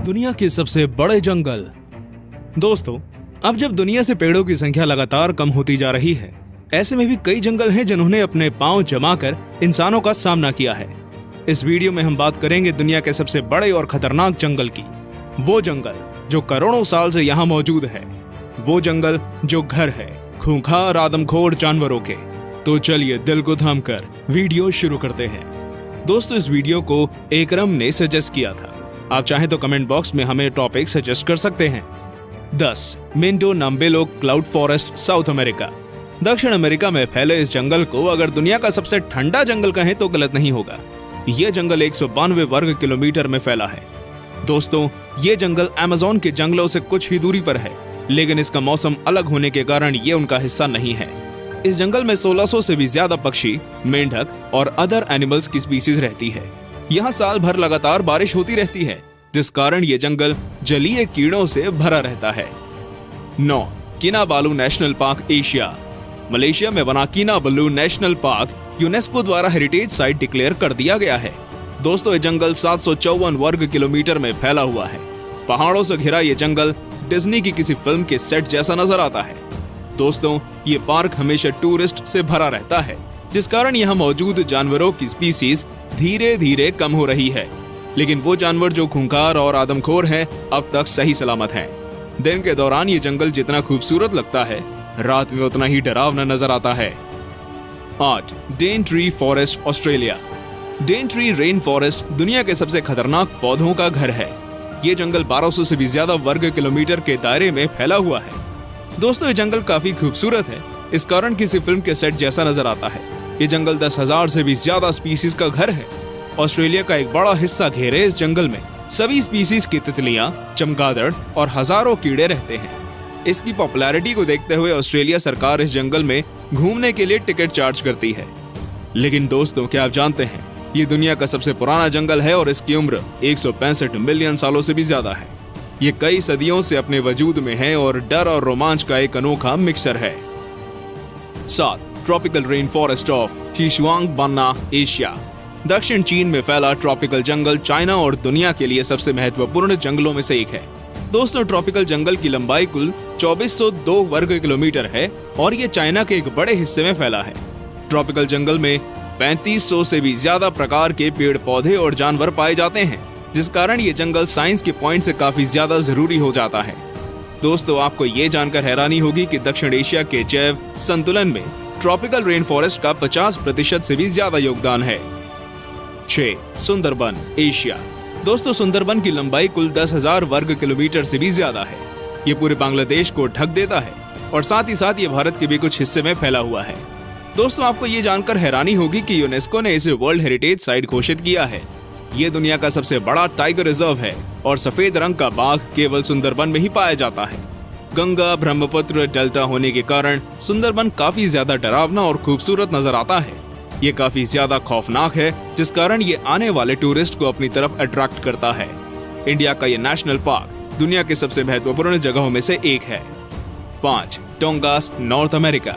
दुनिया के सबसे बड़े जंगल। दोस्तों, अब जब दुनिया से पेड़ों की संख्या लगातार कम होती जा रही है, ऐसे में भी कई जंगल हैं जिन्होंने अपने पांव जमाकर इंसानों का सामना किया है। इस वीडियो में हम बात करेंगे दुनिया के सबसे बड़े और खतरनाक जंगल की। वो जंगल जो करोड़ों साल से यहाँ मौजूद है, वो जंगल जो घर है खूंखार आदमखोर जानवरों के। तो चलिए दिल को थामकर वीडियो शुरू करते हैं। दोस्तों, इस वीडियो को एकरम ने सजेस्ट किया था। आप चाहें तो कमेंट बॉक्स में हमें टॉपिक सजेस्ट कर सकते हैं। 10 Mindo Nambillo cloud forest, South America. दक्षिण अमेरिका में फैले इस जंगल को अगर दुनिया का सबसे ठंडा जंगल कहें तो गलत नहीं होगा। यह जंगल 192 वर्ग किलोमीटर में फैला है। दोस्तों, ये जंगल अमेज़न के जंगलों से कुछ ही दूरी पर है, लेकिन इसका मौसम अलग होने के कारण ये उनका हिस्सा नहीं है। इस जंगल में 1600 से भी ज्यादा पक्षी, मेंढक और अदर एनिमल्स की स्पीसीज रहती है। यहाँ साल भर लगातार बारिश होती रहती है, जिस कारण ये जंगल जलीय कीड़ों से भरा रहता है। 9 किनाबालू नेशनल पार्क, एशिया। मलेशिया में बना किनाबालू नेशनल पार्क यूनेस्को द्वारा हेरिटेज साइट डिक्लेयर कर दिया गया है। दोस्तों, ये जंगल 754 वर्ग किलोमीटर में फैला हुआ है। पहाड़ों से घिरा ये जंगल डिज्नी की किसी फिल्म के सेट जैसा नजर आता है। दोस्तों, ये पार्क हमेशा टूरिस्ट से भरा रहता है, जिस कारण यहाँ मौजूद जानवरों की स्पीसीज धीरे धीरे कम हो रही है। लेकिन वो जानवर जो खूंखार और आदमखोर हैं, अब तक सही सलामत हैं। दिन के दौरान ये जंगल जितना खूबसूरत लगता है, रात में उतना ही डरावना नजर आता है। 8 डेनट्री फॉरेस्ट, ऑस्ट्रेलिया। डेनट्री रेन फॉरेस्ट दुनिया के सबसे खतरनाक पौधों का घर है। ये जंगल 1200 से भी ज्यादा वर्ग किलोमीटर के दायरे में फैला हुआ है। दोस्तों, ये जंगल काफी खूबसूरत है, इस कारण किसी फिल्म के सेट जैसा नजर आता है। ये जंगल 10,000 से भी ज्यादा स्पीसीज का घर है। ऑस्ट्रेलिया का एक बड़ा हिस्सा घेरे इस जंगल में सभी स्पीसीज की तितलियां, चमगादड़ और हजारों कीड़े रहते हैं। इसकी पॉपुलैरिटी को देखते हुए ऑस्ट्रेलिया सरकार इस जंगल में घूमने के लिए टिकट चार्ज करती है। लेकिन दोस्तों, क्या आप जानते हैं, ये दुनिया का सबसे पुराना जंगल है और इसकी उम्र 165 मिलियन सालों से भी ज्यादा है। ये कई सदियों से अपने वजूद में है और डर और रोमांच का एक अनोखा मिक्सर है। 7 tropical rain forest of Xishuangbanna, Asia. दक्षिण चीन में फैला ट्रॉपिकल जंगल चाइना और दुनिया के लिए सबसे महत्वपूर्ण जंगलों में से एक है। दोस्तों, ट्रॉपिकल जंगल की लंबाई कुल 2402 वर्ग किलोमीटर है और ये चाइना के एक बड़े हिस्से में फैला है। ट्रॉपिकल जंगल में 3500 से भी ज्यादा प्रकार के पेड़ पौधे और जानवर पाए जाते हैं, जिस कारण ये जंगल साइंस के पॉइंट से काफी ज्यादा जरूरी हो जाता है। दोस्तों, आपको ये जानकर हैरानी होगी कि दक्षिण एशिया के जैव संतुलन में ट्रॉपिकल रेन फॉरेस्ट का 50% से भी ज्यादा योगदान है। 6 सुंदरबन, एशिया। दोस्तों, सुंदरबन की लंबाई कुल 10,000 वर्ग किलोमीटर से भी ज्यादा है। ये पूरे बांग्लादेश को ढक देता है और साथ ही साथ ये भारत के भी कुछ हिस्से में फैला हुआ है। दोस्तों, आपको ये जानकर हैरानी होगी कि यूनेस्को ने इसे वर्ल्ड हेरिटेज साइट घोषित किया है। ये दुनिया का सबसे बड़ा टाइगर रिजर्व है और सफेद रंग का बाघ केवल सुंदरबन में ही पाया जाता है। गंगा ब्रह्मपुत्र डेल्टा होने के कारण सुंदरबन काफी ज्यादा डरावना और खूबसूरत नजर आता है। ये काफी ज्यादा खौफनाक है, जिस कारण ये आने वाले टूरिस्ट को अपनी तरफ अट्रैक्ट करता है। इंडिया का ये नेशनल पार्क दुनिया के सबसे महत्वपूर्ण जगहों में से एक है। 5 टोंगास, नॉर्थ अमेरिका।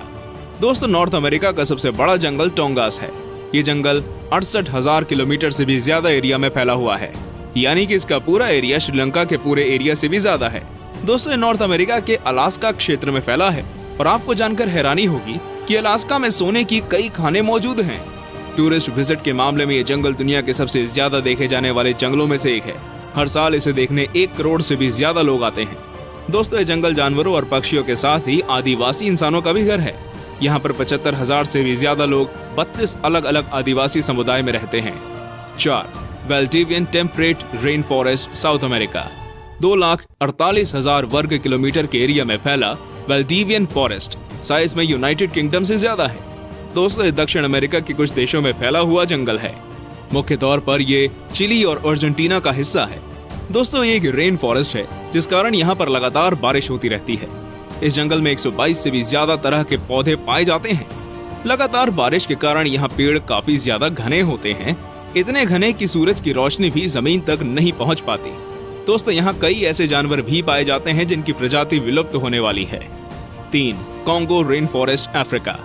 दोस्तों, नॉर्थ अमेरिका का सबसे बड़ा जंगल टोंगास है। ये जंगल 68,000 किलोमीटर से भी ज्यादा एरिया में फैला हुआ है, यानी कि इसका पूरा एरिया श्रीलंका के पूरे एरिया से भी ज्यादा है। दोस्तों, ये नॉर्थ अमेरिका के अलास्का क्षेत्र में फैला है और आपको जानकर हैरानी होगी कि अलास्का में सोने की कई खानें मौजूद हैं। टूरिस्ट विजिट के मामले में ये जंगल दुनिया के सबसे ज्यादा देखे जाने वाले जंगलों में से एक है। हर साल इसे देखने 1 करोड़ से भी ज्यादा लोग आते हैं। दोस्तों, ये जंगल जानवरों और पक्षियों के साथ ही आदिवासी इंसानों का भी घर है। यहाँ पर 75,000 से भी ज्यादा लोग 32 अलग अलग आदिवासी समुदाय में रहते हैं। 4 Valdivian temperate rain forest, South America. 2,48,000 वर्ग किलोमीटर के एरिया में फैला वेल्डिवियन फॉरेस्ट साइज में यूनाइटेड किंगडम से ज्यादा है। दोस्तों, दक्षिण अमेरिका के कुछ देशों में फैला हुआ जंगल है। मुख्य तौर पर ये चिली और अर्जेंटीना का हिस्सा है। दोस्तों, ये एक रेन फॉरेस्ट है, जिस कारण यहाँ पर लगातार बारिश होती रहती है। इस जंगल में 122 से भी ज्यादा तरह के पौधे पाए जाते हैं। लगातार बारिश के कारण यहाँ पेड़ काफी ज्यादा घने होते हैं, इतने घने कि सूरज की रोशनी भी जमीन तक नहीं पहुँच पाती। दोस्तों, यहाँ कई ऐसे जानवर भी पाए जाते हैं जिनकी प्रजाति विलुप्त होने वाली है। 3 कॉन्गो रेन फॉरेस्ट, अफ्रीका।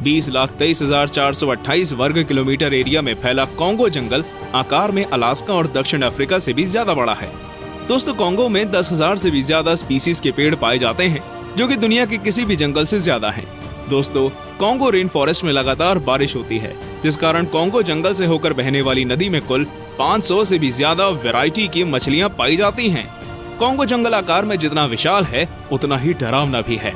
20,23,428 वर्ग किलोमीटर एरिया में फैला कॉन्गो जंगल आकार में अलास्का और दक्षिण अफ्रीका से भी ज्यादा बड़ा है। दोस्तों कॉन्गो में 10,000 से भी ज्यादा स्पीसीज के पेड़ पाए जाते हैं, जो कि दुनिया के किसी भी जंगल से ज्यादा हैं। दोस्तों कॉन्गो रेन फॉरेस्ट में लगातार बारिश होती है, जिस कारण कॉन्गो जंगल से होकर बहने वाली नदी में कुल 500 से भी ज्यादा वैरायटी की मछलियां पाई जाती हैं। कॉन्गो जंगल आकार में जितना विशाल है उतना ही डरावना भी है।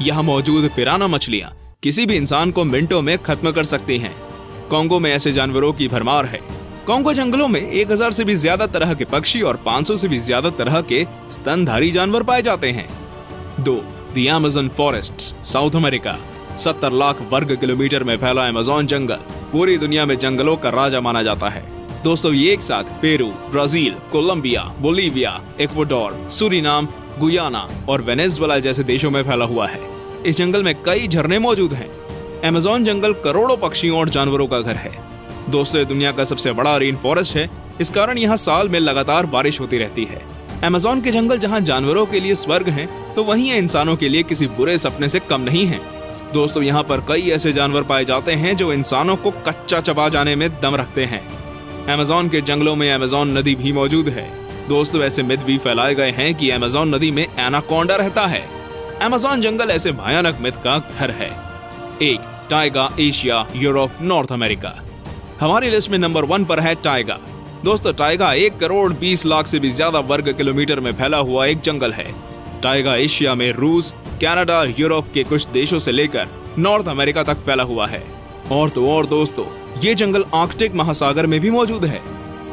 यहाँ मौजूद पिराना मछलियां किसी भी इंसान को मिनटों में खत्म कर सकती हैं। कॉन्गो में ऐसे जानवरों की भरमार है। कॉन्गो जंगलों में 1000 से भी ज्यादा तरह के पक्षी और 500 से भी ज्यादा तरह के स्तनधारी जानवर पाए जाते हैं। 2. The Amazon forests, south America. 70 lakh वर्ग किलोमीटर में फैला अमेज़न जंगल पूरी दुनिया में जंगलों का राजा माना जाता है। दोस्तों ये एक साथ Peru, Brazil, Colombia, Bolivia, Ecuador, Suriname, Guyana और वेनेजुएला जैसे देशों में फैला हुआ है। इस जंगल में कई झरने मौजूद हैं। अमेज़न जंगल करोड़ों पक्षियों और जानवरों का घर है। दोस्तों ये दुनिया का सबसे बड़ा रेन फॉरेस्ट है, इस कारण यहाँ साल में लगातार बारिश होती रहती है। अमेज़न के जंगल जहाँ जानवरों के लिए स्वर्ग हैं, तो वहीं इंसानों के लिए किसी बुरे सपने से कम नहीं है। दोस्तों यहाँ पर कई ऐसे जानवर पाए जाते हैं जो इंसानों को कच्चा चबा जाने में दम रखते हैं। अमेज़न के जंगलों में अमेज़न नदी भी मौजूद है। दोस्तों ऐसे मिथ भी फैलाए गए हैं कि अमेज़न नदी में एनाकोंडा रहता है। अमेज़न जंगल ऐसे भयानक मिथ का घर है। 1. Tyga, Asia, Europe, north America. हमारी लिस्ट में नंबर 1 पर है टाइगा। दोस्तों टाइगा 1 करोड़ 20 लाख से भी ज्यादा वर्ग किलोमीटर में फैला हुआ एक जंगल है। टाइगा एशिया में रूस, कनाडा, यूरोप के कुछ देशों से लेकर नॉर्थ अमेरिका तक फैला हुआ है। और दोस्तों ये जंगल आर्कटिक महासागर में भी मौजूद है।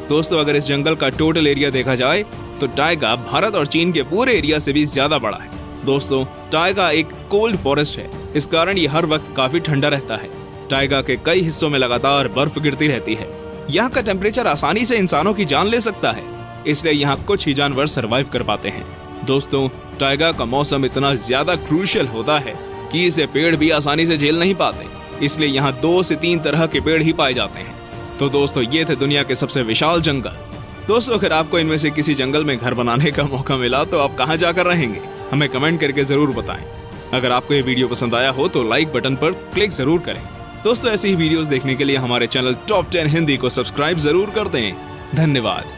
दोस्तों अगर इस जंगल का टोटल एरिया देखा जाए तो टाइगा भारत और चीन के पूरे एरिया से भी ज्यादा बड़ा है। दोस्तों टाइगा एक कोल्ड फॉरेस्ट है, इस कारण ये हर वक्त काफी ठंडा रहता है। टाइगा के कई हिस्सों में लगातार बर्फ गिरती रहती है। यहाँ का टेम्परेचर आसानी से इंसानों की जान ले सकता है, इसलिए यहाँ कुछ ही जानवर सरवाइव कर पाते हैं। दोस्तों टाइगा का मौसम इतना ज्यादा क्रूशियल होता है कि इसे पेड़ भी आसानी से झेल नहीं पाते, इसलिए यहाँ 2 से 3 तरह के पेड़ ही पाए जाते हैं। तो दोस्तों ये थे दुनिया के सबसे विशाल जंगल। दोस्तों अगर आपको इनमें से किसी जंगल में घर बनाने का मौका मिला तो आप कहाँ जाकर रहेंगे, हमें कमेंट करके जरूर बताएं। अगर आपको ये वीडियो पसंद आया हो तो लाइक बटन पर क्लिक जरूर करें। दोस्तों ऐसी ही वीडियोस देखने के लिए हमारे चैनल टॉप 10 हिंदी को सब्सक्राइब जरूर कर दें। धन्यवाद।